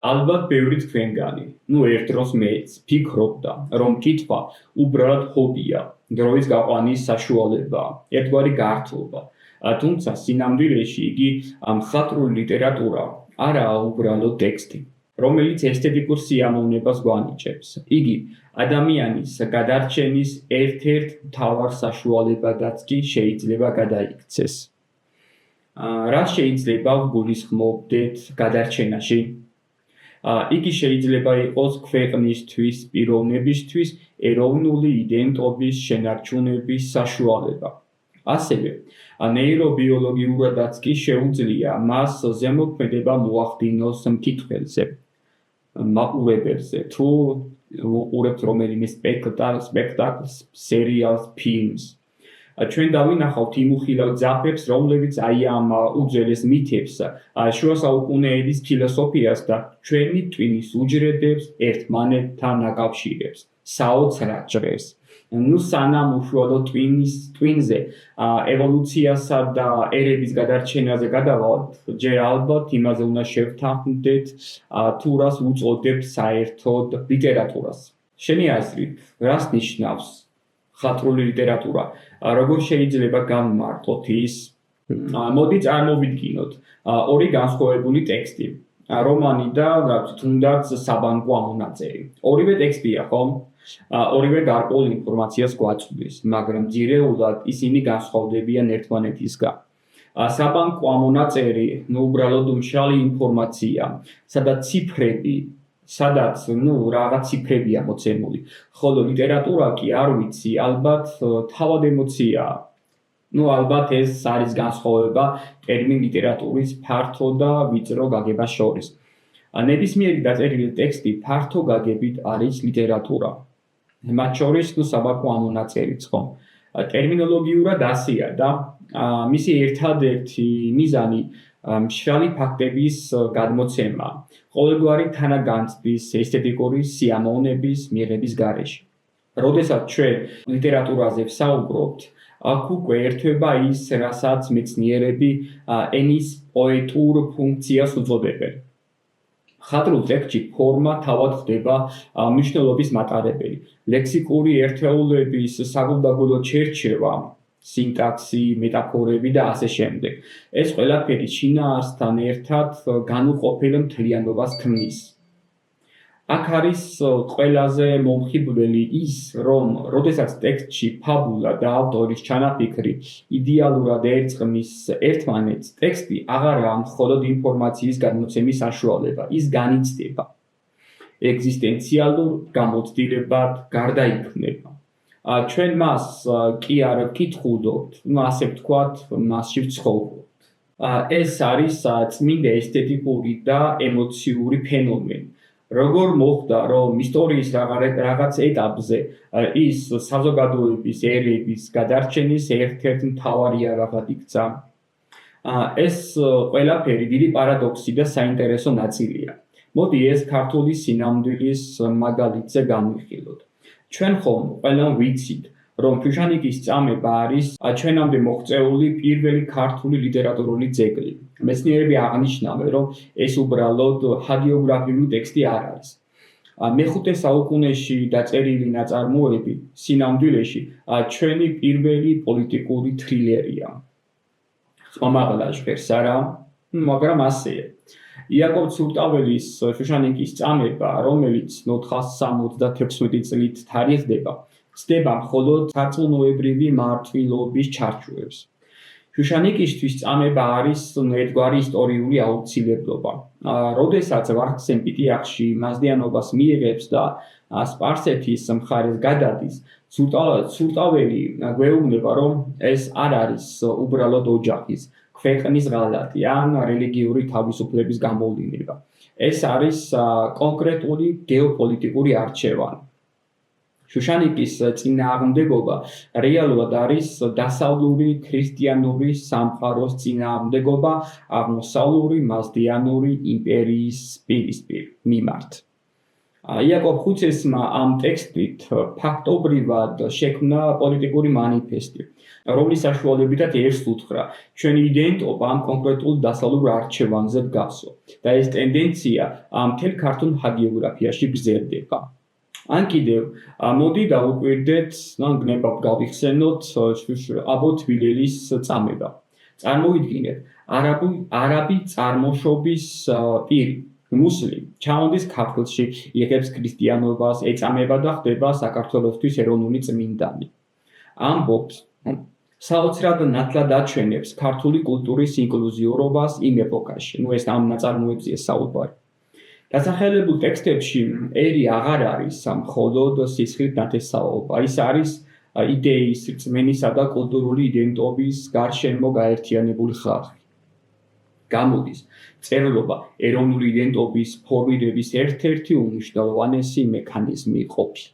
ალბათ ბევრი თქვენგანი, ერთ დროს მეც ფიქრობდა, რომ კითხვა უბრალოდ ჰობია, დროის გაყვანის საშუალებაა, ერთგვარი გართობა. თუმცა სინამდვილეში იგი მხატვრული ლიტერატურა არაა უბრალოდ ტექსტი, რომელიც ესთეტიკურ სიამოვნებას გვანიჭებს. იგი ადამიანის გადარჩენის ერთ-ერთ მთავარ საშუალებადაც კი შეიძლება გადაიქცეს. რა შეიძლება ვგულისხმობდეთ გადარჩენაში? იგი შეიძლება იყოს ქვეყნისთვის, პიროვნებისთვის, ეროვნული იდენტობის შენარჩუნების საშუალება. ასევე, ნეირობიოლოგიურადაც კი შეუძლია მას ზემოქმედება მოახდინოს მკითხველზე, მაყურებელზე, თუ უყურებთ რომელიმე სპექტაკლს, სერიალს, ფილმს. ჩვენ დავინახავთ იმ უხილავ ძაფებს, რომლებიც აი ამ უძველეს მითებს, შუა საუკუნეების ფილოსოფიას და ჩვენი ტვინის უჯრედებს ერთმანეთთან აკავშირებს, საოცრად ჭრეს. სანამ უშუალოდ ტვინზე, ევოლუციასა და ერების გადარჩენაზე გადავალთ, ჯერ ალბათ იმაზე უნდა შევთანხმდეთ, თუ რას უწოდებთ საერთოდ ლიტერატურას. შენი აზრით, რას ნიშნავს მხატვრული ლიტერატურა? როგორ შეიძლება გავმარტოთ ის? მოდი წარმოვიდგინოთ ორი განსხვავებული ტექსტი, რომანი და თუნდაც საბანკო ამონაწერი. ორივე ტექსტია, ხომ? ორივე გარკვეულ ინფორმაციას გვაწვდის, მაგრამ ძირეულად ისინი განსხვავდებიან ერთმანეთისგან. საბანკო ამონაწერი უბრალოდ მშრალი ინფორმაცია, სადაც რაღაც ციფრებია მოცემული, ხოლო ლიტერატურა კი არ ვიცი, ალბათ თავად ემოციაა. ალბათ ეს არის განსხვავება ტერმინ ლიტერატურის ფართო და ვიწრო გაგებას შორის. ნებისმიერი დაწერილი ტექსტი ფართო გაგებით არის ლიტერატურა. მათ შორის საბანკო ამონაწერიც, ხომ? ტერმინოლოგიურად ასეა და მისი ერთადერთი მიზანი მშრალი ფაქტების გადმოცემა, ყოველგვარი თანაგანცდის, ესთეტიკური სიამოვნების მიღების გარეშე. როდესაც ჩვენ ლიტერატურაზე ვსაუბრობთ, აქ უკვე ერთვება ის, რასაც მეცნიერები ენის პოეტურ ფუნქციას უწოდებენ. მხატვრულ ტექსტში ფორმა თავად ხდება მნიშვნელობის მატარებელი. ლექსიკური ერთეულების საგულდაგულოდ შერჩევა, სინტაქსი, მეტაფორები და ასე შემდეგ. ეს ყველაფერი შინაარსთან ერთად განუყოფელ მთლიანობას ქმნის. აქ არის ყველაზე მომხიბვლელი ის, რომ როდესაც ტექსტში ფაბულა და ავტორის ჩანაფიქრი იდეალურად ერწყმის ერთმანეთს, ტექსტი აღარაა მხოლოდ ინფორმაციის გადმოცემის საშუალება, ის განიცდება. ეგზისტენციალურ გამოცდილებად გარდაიქმნება. ჩვენ მას კი არ ვკითხულობთ, ასე ვთქვათ, მასში ვცხოვრობთ. ეს არის წმინდა ესთეტიკური და ემოციური ფენომენი. როგორ მოხდა, რომ ისტორიის რაღაც ეტაპზე ის საზოგადოების ერების გადარჩენის ერთ-ერთ მთავარი იარაღად იქცა? ეს ყველაფერი დიდი პარადოქსი და საინტერესო ნაწილია. მოდი ეს ქართული სინამდვილის მაგალითზე განვიხილოთ. ჩვენ ხომ ყველამ ვიცით, რომ შუშანიკის წამება არის ჩვენამდე მოღწეული პირველი ქართული ლიტერატურული ძეგლი. მეცნიერები აღნიშნავენ, რომ ეს უბრალოდ ჰაგიოგრაფიული ტექსტი არ არის. მეხუთე საუკუნეში დაწერილი ნაწარმოები სინამდვილეში ჩვენი პირველი პოლიტიკური თრილერია. ხმამაღლა ჟღერს არა, მაგრამ ასეა. იაკობ ცურტაველის შუშანიკის წამება, რომელიც 476 წლით თარიღდება, ცდება მხოლოდ სარწმუნოებრივი მარტვილობის ჩარჩოებს. შუშანიკისთვის წამება არის ერთგვარი ისტორიული აუცილებლობა. როდესაც ვახტანგ-სენტ-პეტერბურგში მაზდეანობას მიიღებს და სპარსეთის მხარეს გადადის, ცურტაველი გვეუბნება, რომ ეს არ არის უბრალოდ ოჯახის, ქვეყნის ღალატი ან რელიგიური თავისუფლების გამოვლინება. ეს არის კონკრეტული გეოპოლიტიკური არჩევანი. შუშანიკის წინააღმდეგობა რეალურად არის დასავლური ქრისტიანული სამყაროს წინააღმდეგობა აღმოსავლური მაზდეანური იმპერიის პირისპირ მიმართ. იაკობ ხუცესმა ამ ტექსტით ფაქტობრივად შექმნა პოლიტიკური მანიფესტი, რომლის საშუალებითაც ერთს უთხრა, ჩვენი იდენტობა ამ კონკრეტულ დასავლურ არჩევანზე დგასო და ეს ტენდენცია მთელ ქართულ ჰაგიოგრაფიაში გრძელდება. ან კიდევ მოდი დავუკვირდეთ, გნებავთ გავიხსენოთ აბო თბილელის წამება. წარმოიდგინეთ, არაბი წარმოშობის პირი, მუსლიმი, ჩამოდის ქართლში, იღებს ქრისტიანობას, ეწამება და ხდება საქართველოსთვის ეროვნული წმინდანი. ამბობს, საოცრად ნათლად აჩვენებს ქართული კულტურის ინკლუზიურობას იმ ეპოქაში. ეს ამ ნაწარმოებზეა საუბარი. დასახელებულ ტექსტებში ერი აღარ არის მხოლოდ სისხლით ნათესაობა, ის არის იდეის, რწმენისა და კულტურული იდენტობის გარშემო გაერთიანებული ხალხი. გამოდის წერილობა ეროვნული იდენტობის ფორმირების ერთ-ერთი უმნიშვნელოვანესი მექანიზმი ყოფილა.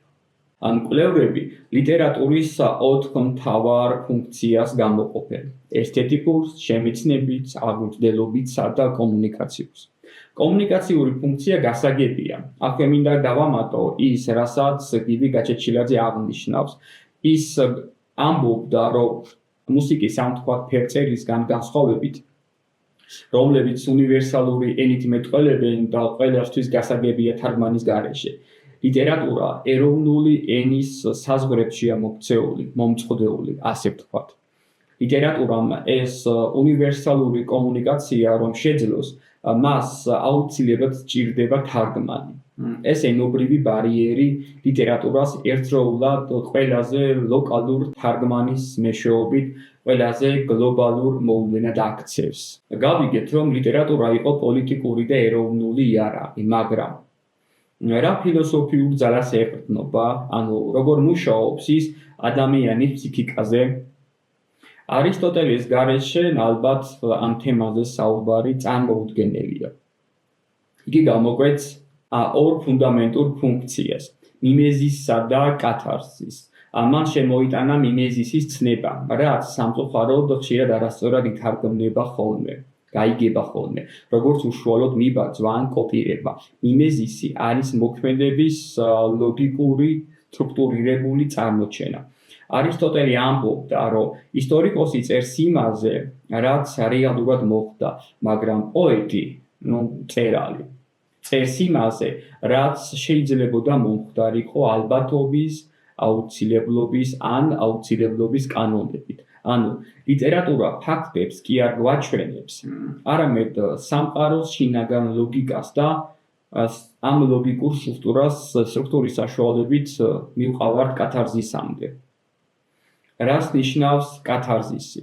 კვლევრები ლიტერატურის 4 მთავარ ფუნქციას გამოყოფენ: ესთეტიკურს, შემეცნებით, აღმზრდელობითსა და კომუნიკაციურს. კომუნიკაციური ფუნქცია გასაგებია. აქვე მინდა დავამატო ის, რასაც გივი გაჩეჩილაძე აღნიშნავს. ის ამბობდა, რომ მუსიკის ამ თქვა ფერწერისგან განსხვავებით, რომლებიც უნივერსალური ენით მეტყველებენ და ყველასთვის გასაგებია თარგმანის გარეშე. ლიტერატურა ეროვნული ენის საზღვრებშია მოქცეული, მომწყვდეული, ასე ვთქვათ. ლიტერატურამ ეს უნივერსალური კომუნიკაცია რომ შეძლოს, მას აუცილებლად სჭირდება თარგმანი. ეს ენობრივი ბარიერი ლიტერატურას ერთდროულად ყველაზე ლოკალურ თარგმანის მეშვეობით ყველაზე გლობალურ მოვლენად აქცევს. გავიგეთ, რომ ლიტერატურა იყო პოლიტიკური და ეროვნული იარაღი, მაგრამ რა ფილოსოფიურ ძალას ეყრდნობა, როგორ მუშაობს ის ადამიანის ფსიქიკაზე? არისტოტელის გარეშე ალბათ ამ თემაზე საუბარი წარმოუდგენელია. იგი გამოკვეთს ორ ფუნდამენტურ ფუნქციას: მიმეზისსა და კათარსის. მან შემოიტანა მიმეზისის ცნება, რაც სამწუხაროდ ხშირად არასწორად ითარგმნება ხოლმე, გაიგება ხოლმე, როგორც უშუალოდ მიბაძვა ან კოპირება. მიმეზისი არის მოქმედების ლოგიკური, სტრუქტურირებული წარმოჩენა. არისტოტელი ამბობდა, რომ ისტორიკოსი წერს იმაზე, რაც რეალურად მოხდა, მაგრამ პოეტი, მწერალი, წერს იმაზე, რაც შეიძლებოდა მომხდარიყო ალბათობის, აუცილებლობის ან აუცილებლობის კანონებით. ლიტერატურა ფაქტებს კი არ გვაჩვენებს, არამედ სამყაროს შინაგან ლოგიკას და ამ ლოგიკურ სტრუქტურის საშუალებით მივყავართ კათარზისამდე. რას ნიშნავს კათარზისი?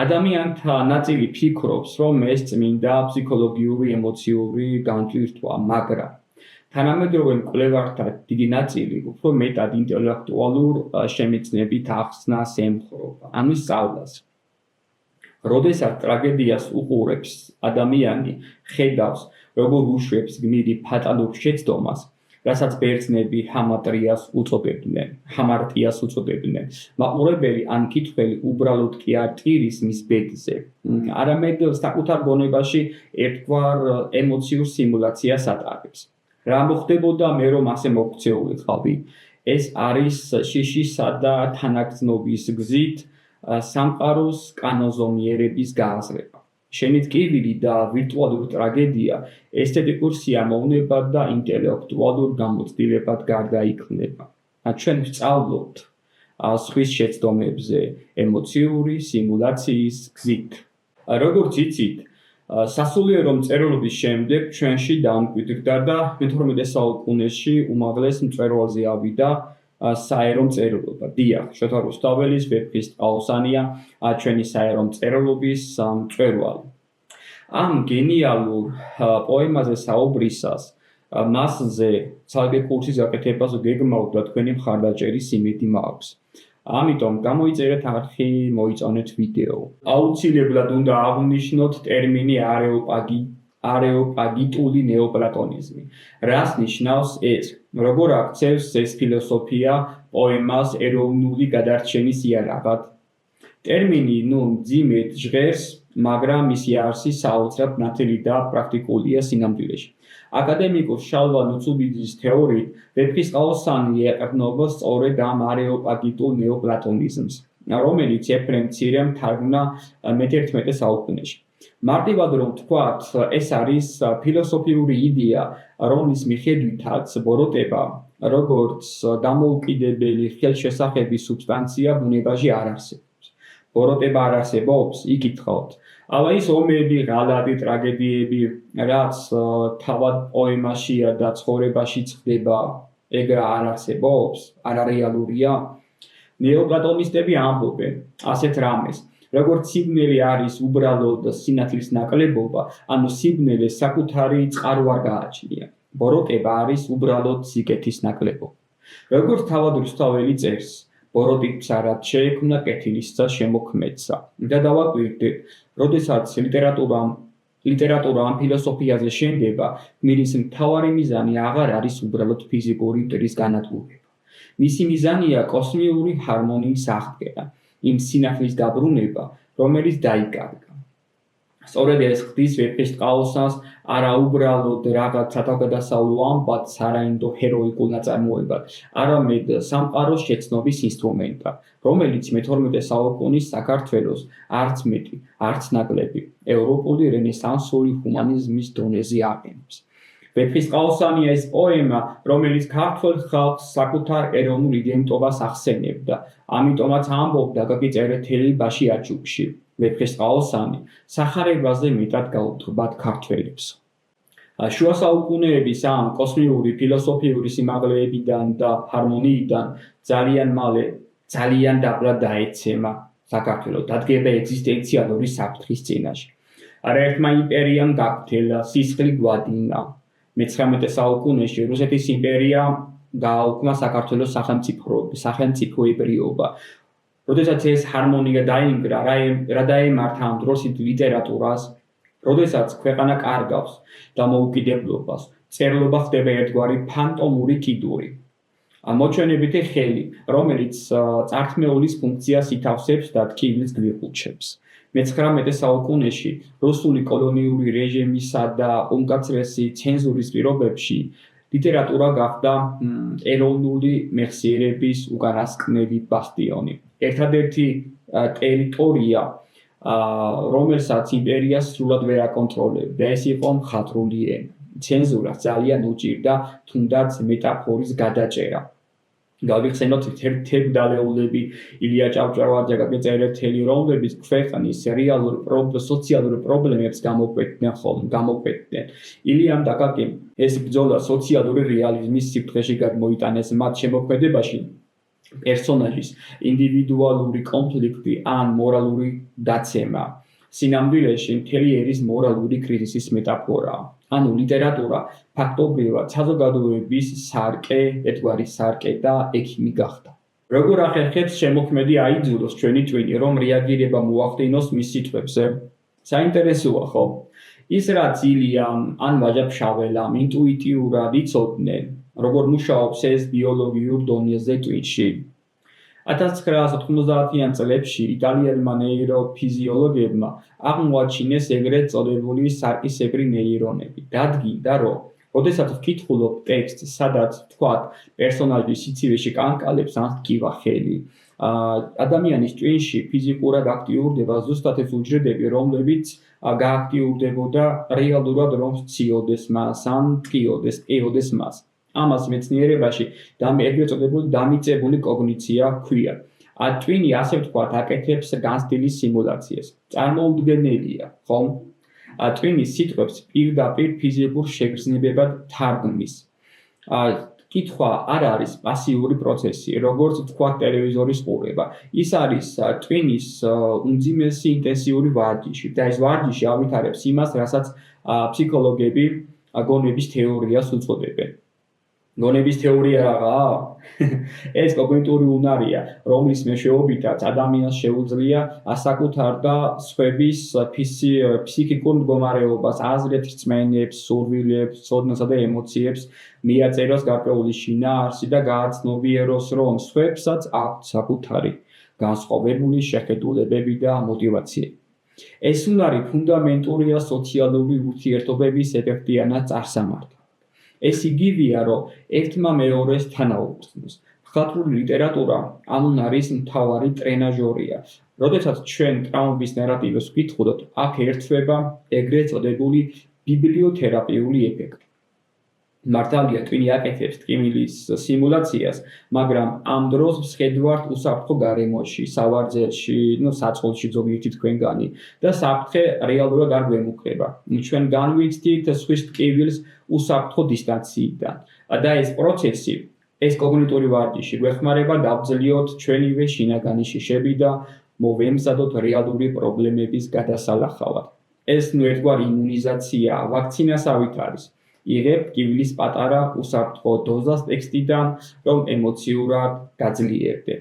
ადამიანთა ნაწილი ფიქრობს, რომ ეს წმინდა ფსიქოლოგიური, ემოციური განტვირთვა, მაგრამ თანამედროვე მკვლევართა დიდი ნაწილი უფრო მეტად ინტელექტუალურ შემეცნებით ახსნას ემხრობა, სწავლას. როდესაც ტრაგედიას უყურებს ადამიანი, ხედავს, როგორ უშვებს გმირი ფატალურ შეცდომას, რასაც ბერძნები ჰამარტიას უწოდებდნენ. მაყურებელი ან მკითხველი უბრალოდ კი არ ტირის მის ბედზე, არამედ საკუთარ გონებაში ერთგვარ ემოციურ სიმულაციას ატარებს. რა მოხდებოდა მე რომ ასე მოქცეულიყავი? ეს არის შიშისა და თანაგრძნობის გზით სამყაროს კანონზომიერების გააზრება. შენიტკივილი და ვირტუალური ტრაგედია ესთეტიკურ სიამოვნებად და ინტელექტუალურ გამოცდილებად გარდაიქმნება. ჩვენ ვსწავლობთ სხვის შეცდომებზე ემოციური სიმულაციის გზით. როგორც იცით, სასულიერო მწერლობის შემდეგ ჩვენში დამკვიდრდა და მე-18 საუკუნეში უმაღლეს მწვერვალზე ავიდა საერო მწერლობა. დიახ, შოთა რუსთაველის, ვეფხისტყაოსანია ჩვენი საერო მწერლობის მწვერვალი. ამ გენიალურ პოემაზე საუბრისას მასზე ცალკე კურსის გაკეთებას გეგმავდა თქვენი მხარდაჭერის იმედი მაქვს. ამიტომ გამოიწერეთ არხი, მოიწონეთ ვიდეო. აუცილებლად უნდა აღვნიშნოთ ტერმინი არეოპაგიტული ნეოპლატონიზმი. რას ნიშნავს ეს? როგორ აქცევს ეს ფილოსოფია პოემას ეროვნული გადარჩენის იარაღად? ტერმინი მძიმედ ჟღერს მაგრამ მისი არსი საოცრად ნათელი და პრაქტიკულია სინამდვილეში. აკადემიკოს შალვა ნუცუბიძის თეორიით, ვეფხისტყაოსანი ეყრდნობა სწორედ ამ არეოპაგიტულ ნეოპლატონიზმს, რომელიც ეფრემ მცირემ თარგმნა მე-11 საუკუნეში. მარტივად რომ ვთქვათ, ეს არის ფილოსოფიური იდეა, რომლის მიხედვითაც ბოროტება, როგორც დამოუკიდებელი ხელშესახების სუბსტანცია ბუნებაში არ არსებობს. ბოროტება არ არსებობს, იკითხავთ. Αλλά ის ომები, ღალატი, ტრაგედიები, რაც თავად პოემაშია და ცხოვრებაშიც ხდება, ეგ არ არსებობს, არარეალურია. ნეოპლატონისტები ამბობენ ასეთ რამეს. როგორც სიბნელე არის უბრალოდ სინათლის ნაკლებობა, ანუ სიბნელეს საკუთარი წყარო არ გააჩნია. ბოროტება არის უბრალოდ სიკეთის ნაკლებობა. როგორც თავად რუსთაველი წერს, ბოროტიცა რაც შეექმნა კეთილისა შემოქმედსა. და დავაკვირდეთ, როდესაც ლიტერატურა ამ ფილოსოფიაზე შენდება, მის მთავარი მიზანი აღარ არის უბრალოდ ფიზიკური მტრის განადგურება. მისი მიზანია კოსმიური ჰარმონიის აღდგენა, იმ სინახლის დაბრუნება, რომელიც დაიკარგა. სწორედ ეს ხდის ვეფხისტყაოსანს არა უბრალოდ რაღაც სათავგადასავლო ამბად, სარაინდო ჰეროიკულ ნაწარმოებად, არამედ სამყაროს შეცნობის ინსტრუმენტად, რომელიც მე-12 საუკუნის საქართველოს არც მეტი, არც ნაკლები ევროპული რენესანსული ჰუმანიზმის დონეზე აყენებს. ვეფხისტყაოსანია ეს პოემა, რომელიც ქართველ ხალხს საკუთარ ეროვნულ იდენტობას ახსენებდა. ამიტომაც ამბობდა გაგი წერეთელი ბაშიაჩუკში, ვეფხისტყაოსანი სახარებაზე მეტად გაუთხრბათ ქართველებს. შუა საუკუნეების ამ კოსმიური ფილოსოფიური სიმაღლეებიდან და ჰარმონიიდან ძალიან მალე ძალიან დაბლა დაეცემა საქართველო, დადგება ეგზისტენციალური საფრთხის წინაშე. არაერთმა იმპერიამ გაგრძელა, სისხლი გვადინა. მე-19 საუკუნეში რუსეთის იმპერია გააუქმა საქართველოს სახელმწიფოებრიობა. როდესაც ეს ჰარმონია დაინგრა, რა დაემართა ამ დროს ლიტერატურას, როდესაც ქვეყანა კარგავს დამოუკიდებლობას, წერლობა ხდება ერთგვარი ფანტომური კიდური. მოჩვენებითი ხელი, რომელიც წართმეულის ფუნქციას ითავსებს და ტკივილს გვიყუჩებს. მე-19 საუკუნეში რუსული კოლონიური რეჟიმისა და უმკაცრესი ცენზურის პირობებში ლიტერატურა გახდა ეროვნული მეხსიერების უკანასკნელი ბასტიონი. ერთადერთი ტერიტორია, რომელსაც იმპერია სრულად ვერ აკონტროლებდა, ეს იყო მხატვრული ენა. ცენზურას ძალიან უჭირდა თუნდაც მეტაფორის გადაჭერა. გავიხსენოთ თებდალეულები, ილია ჭავჭავაძე, გაგი წერეთელი, რომლებიც ქვეყნის რეალურ სოციალურ პრობლემებს გამოკვეთდნენ. ილიამ და გაგიმ ეს ბრძოლა სოციალური რეალიზმის სიფრთხეში გადმოიტანეს მათ შემოქმედებაში პერსონაჟის ინდივიდუალური კონფლიქტი ან მორალური დაცემა. სინამდვილეში მთელი ერის მორალური კრიზისის მეტაფორაა. ანუ ლიტერატურა ფაქტობრივად საზოგადოების სარკე, ერთგვარი სარკე და ექიმი გახდა. როგორ ახერხებს შემოქმედი აიძულოს ჩვენი ტვინი, რომ რეაგირება მოახდინოს მის სიტყვებზე? საინტერესოა, ხო? ის რაც ილიამ ან ვაჟა-ფშაველამ ინტუიტიურად იცოდნენ, როგორ მუშაობს ეს ბიოლოგიურ დონეზე ტვინში. 1990-იან წლებში იტალიელმა ნეიროფიზიოლოგებმა აღმოაჩინეს ეგრეთ წოდებული სარკისებრი ნეირონები. დადგინდა, რომ როდესაც ვკითხულობ ტექსტს, სადაც ვთქვათ პერსონაჟი სიცივეში კანკალებს ან ჰგივა ხელი, ადამიანის ტვინში ფიზიკურად აქტიურდება ზუსტად ეს უჯრედები, რომლებიც გააქტიურდებოდა რეალურად რომ სციოდეს მას ან ტკიოდეს მას. ამას მეცნიერებაში ეგრეთ წოდებული დამიწებული კოგნიცია ჰქვია. ტვინი ასე ვთქვათ აკეთებს განცდილის სიმულაციას. წარმოუდგენელია, ხომ? ტვინის სიტყვებს პირდაპირ ფიზიკურ შეგრძნებებად თარგმნის. კითხვა არ არის პასიური პროცესი, როგორც ვთქვათ ტელევიზორის ყურება. ის არის ტვინის უმძიმესი ინტენსიური ვარჯიში და ეს ვარჯიში ავითარებს იმას, რასაც ფსიქოლოგები გონების თეორიას უწოდებენ. გონების თეორია რაღაცაა? ეს კოგნიტური უნარია, რომლის მეშვეობითაც ადამიანს შეუძლია საკუთარ და სხვების ფსიქიკურ მდგომარეობას, აზრებს, რწმენებს, სურვილებს, ცოდნასა და ემოციებს მიაწეროს გარკვეული შინაარსი და გააცნობიეროს, რომ სხვებსაც აქვთ საკუთარი განსხვავებული შეხედულებები და მოტივაციები. ეს უნარი ფუნდამენტურია სოციალური ურთიერთობების ეფექტიანად წარსამართლად. ეს იგივეა, რომ ერთმა მეორეს თანაუგრძნოს. მხატვრული ლიტერატურა ამ უნარის მთავარი ტრენაჟორია. როდესაც ჩვენ ტრაუმების ნარატივებს ვკითხულობთ, აქ ერთვება ეგრეთ წოდებული ბიბლიოთერაპიული ეფექტი. მართალია ტვინი აკეთებს ტკივილის სიმულაციას, მაგრამ ამ დროს ვხედავთ უსაფრთხო გარემოში, სავარძელში, საწყლში ზოგიერთი თქვენგანი და საფრთხე რეალურად არ გვემუქრება. ჩვენ განვიცდით სხვის ტკივილს უსაფრთხო დისტანციიდან და ეს პროცესი, ეს კოგნიტური ვარჯიში გვეხმარება დავძლიოთ ჩვენივე შინაგანი შიშები და მოვემზადოთ რეალური პრობლემების გადასალახავად. ეს ერთგვარი იმუნიზაცია ვაქცინასავით არის. იღებ ტკივილის პატარა უსაფრთხო დოზას ტექსტიდან, რომ ემოციურად გაძლიერდე.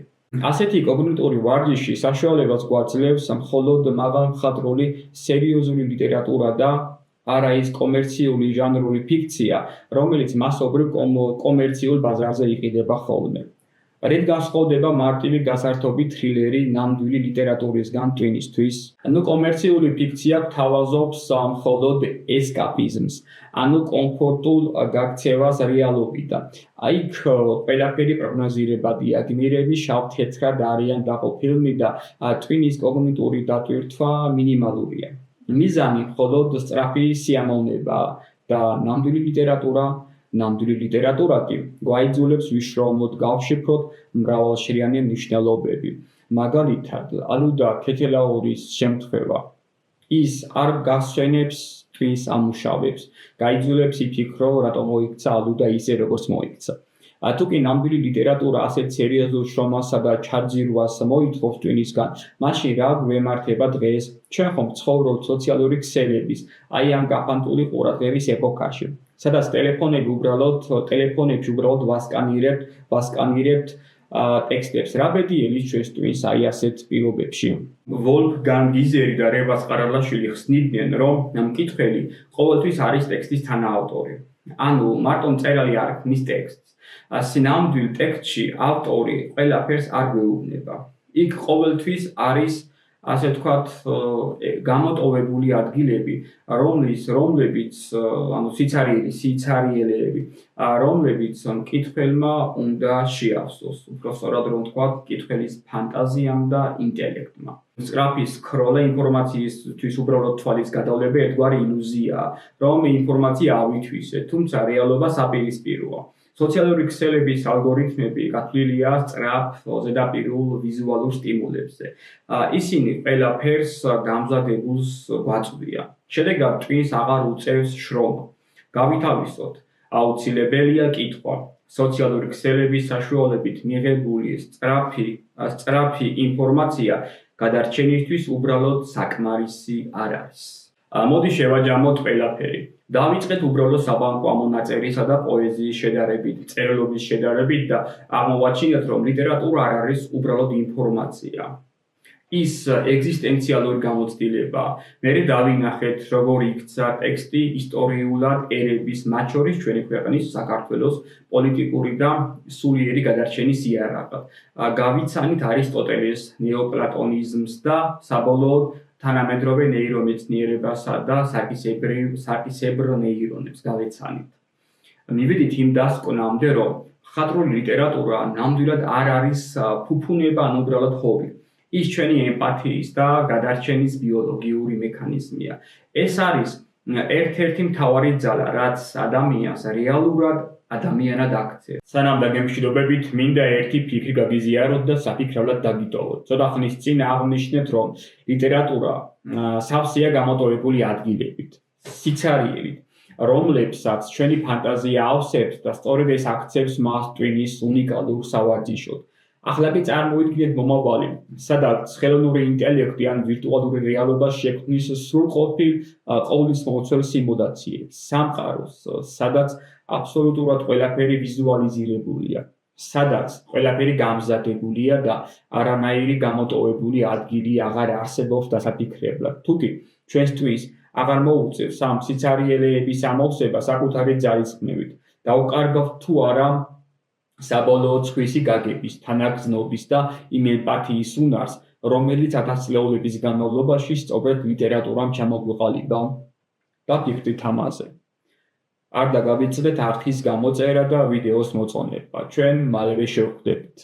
ასეთი კოგნიტური ვარჯიში საშუალებას გვაძლევს მხოლოდ მაღალმხატვრული სერიოზული ლიტერატურა და არა ის კომერციული ჟანრული ფიქცია, რომელიც მასობრივ კომერციულ ბაზარზე იყიდება ხოლმე. რით განსხვავდება მარტივი გასართობი თრილერი ნამდვილი ლიტერატურისგან ტვინისთვის? კომერციული ფიქცია გთავაზობს მხოლოდ ესკაპიზმს, კომფორტულ გაქცევას რეალობიდან. იქ ყველაფერი პროგნოზირებადია, გმირები შავ-თეთრად არიან დაყოფილნი და ტვინის კოგნიტური დატვირთვა მინიმალურია. მიზანი მხოლოდ სწრაფი სიამოვნებაა და ნამდვილი ლიტერატურა კი გვაიძულებს ვიშრომოთ, გავშიფროთ მრავალშრიანი მნიშვნელობები. მაგალითად, ალუდა ქეთელაურის შემთხვევა. ის არ გასვენებს ტვინს ამუშავებს, გაიძულებს იფიქრო, რატომ მოიქცა ალუდა ისე, როგორც მოიქცა. თუ კი ნამდვილი ლიტერატურა ასეთ სერიოზულ შრომასა და ჩაძირვას მოითხოვს ტვინისგან, მაშინ რა გვემართება დღეს? ჩვენ ხომ ცხოვრობთ სოციალური ქსელების, ამ გაფანტული ყურადღების ეპოქაში, სადაც ტელეფონებში უბრალოდ ვასკანირებთ ტექსტებს. რა ბედიელი ჩვენს ტვინს ასეთ პირობებში. ვოლფგანგ გიზერი და რევაზ ყარალაშვილი ხსნიდნენ, რომ მკითხველი ყოველთვის არის ტექსტის თანაავტორი. მარტო მწერალი არ ქმნის ტექსტს. ნამდვილ ტექსტში ავტორი ყველაფერს არ გვეუბნება. იქ ყოველთვის არის, ასე ვთქვათ, გამოტოვებული ადგილები, რომლებიც სიცარიელეები, რომლებიც მკითხველმა უნდა შეავსოს. უბრალოდ რომ ვთქვათ, მკითხველის ფანტაზიამ და ინტელექტმა. სწრაფი სკროლა ინფორმაციისთვის უბრალოდ თვალის გადავლება ერთგვარი ილუზიაა, რომ ინფორმაცია ავითვისეთ, თუმცა რეალობა საპირისპიროა. სოციალური ქსელების ალგორითმები გათვლილია სწრაფ ზედაპირულ ვიზუალურ სტიმულებზე. ისინი ყველაფერს გამზადებულს გვაწვდიან. შედეგად ტვინს აღარ უწევს შრომა. გავითავისოთ, აუცილებელია კითხვა. სოციალური ქსელების საშუალებით მიღებული სწრაფი ინფორმაცია გადარჩენისთვის უბრალოდ საკმარისი არ არის. მოდი შევაჯამოთ ყველაფერი. დავიწყეთ უბრალოდ საბანკო ამონაწერისა და პოეზიის შედარებით, წერილობის შედარებით და აღმოვაჩინეთ, რომ ლიტერატურა არ არის უბრალოდ ინფორმაცია. ის ეგზისტენციალური გამოცდილებაა. მერე დავინახეთ, როგორ იქცა ტექსტი ისტორიულად ერების, მათ შორის ჩვენი ქვეყნის საქართველოს პოლიტიკური და სულიერი გადარჩენის იარაღად. გავიცანით არისტოტელეს ნეოპლატონიზმს და საბოლოოდ თანამედროვე ნეირომეცნიერებასა და სარკისებრ ნეირონებს გავეცანით. მივედით იმ დასკვნამდე, რომ მხატვრული ლიტერატურა ნამდვილად არ არის ფუფუნება, უბრალოდ ჰობი. ის ჩვენი ემპათიის და გადარჩენის ბიოლოგიური მექანიზმია. ეს არის ერთ-ერთი მთავარი ძალა, რაც ადამიანს რეალურად ადამიანად აქცევს. სანამ დაგემშვიდობებით, მინდა ერთი ფიქრი გაგიზიაროთ და საფიქრებლად დაგიტოვოთ. ცოტა ხნის წინ აღნიშნეთ, რომ ლიტერატურა სავსეა გამოტოვებული ადგილებით, სიცარიელით, რომლებსაც ჩვენი ფანტაზია ავსებს და სწორედ ეს აქცევს მას ტვინის უნიკალურ სავარჯიშოდ. ახლა კი წარმოიდგინეთ მომავალი, სადაც ხელოვნური ინტელექტი ან ვირტუალური რეალობა შექმნის სრულყოფილ ყოვლისმომცველ სიმულაციებს, სამყაროს, სადაც აბსოლუტურად ყველაფერი ვიზუალიზირებულია, სადაც ყველაფერი გამზადებულია და არანაირი გამოტოვებული ადგილი აღარ არსებობს დასაფიქრებლად. თუკი ჩვენს ტვინს აღარ მოუწევს ამ სიცარიელეების ამოვსება საკუთარი ძალისხმევით, დაუკარგავთ თუ არა საბოლოო ცხვისი გაგების, თანაგრძნობის და იმ ემპათიის უნარს, რომელიც ათასწლეულების განმავლობაში სწორედ ლიტერატურამ ჩამოგვიყალიბა. დაგიხდით ამაზე. არ დაგავიწყდეთ არხის გამოწერა და ვიდეოს მოწონება. ჩვენ მალევე შევხვდებით.